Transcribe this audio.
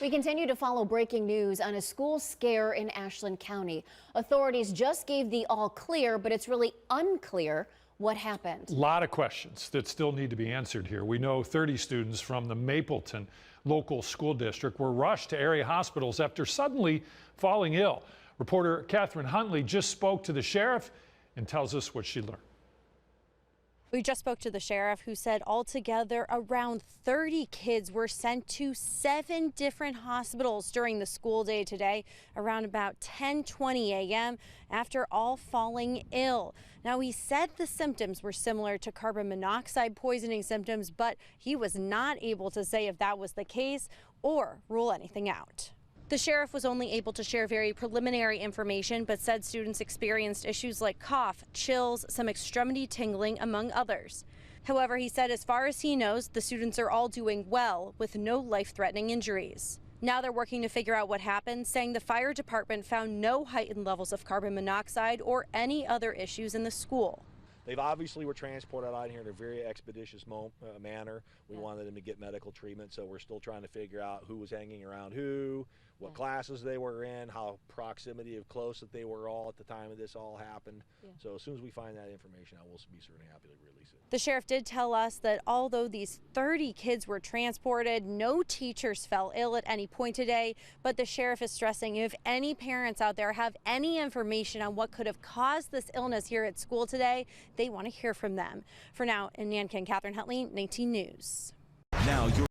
We continue to follow breaking news on a school scare in Ashland County. Authorities just gave the all clear, but it's really unclear what happened. A lot of questions that still need to be answered here. We know 30 students from the Mapleton Local School District were rushed to area hospitals after suddenly falling ill. Reporter Catherine Huntley just spoke to the sheriff and tells us what she learned. We just spoke to the sheriff, who said altogether around 30 kids were sent to 7 different hospitals during the school day today around about 10:20 a.m. after all falling ill. Now, he said the symptoms were similar to carbon monoxide poisoning symptoms, but he was not able to say if that was the case or rule anything out. The sheriff was only able to share very preliminary information, but said students experienced issues like cough, chills, some extremity tingling, among others. However, he said as far as he knows, the students are all doing well with no life-threatening injuries. Now they're working to figure out what happened, saying the fire department found no heightened levels of carbon monoxide or any other issues in the school. They've obviously were transported out here in a very expeditious manner. We wanted them to get medical treatment, so we're still trying to figure out who was hanging around who, what classes they were in, how proximity of close that they were all at the time of this all happened. So as soon as we find that information out, we'll be certainly happy to release it. The sheriff did tell us that although these 30 kids were transported, no teachers fell ill at any point today, but the sheriff is stressing if any parents out there have any information on what could have caused this illness here at school today, they want to hear from them. For now, in Nankin, Catherine Huntley, 19 News. Now you're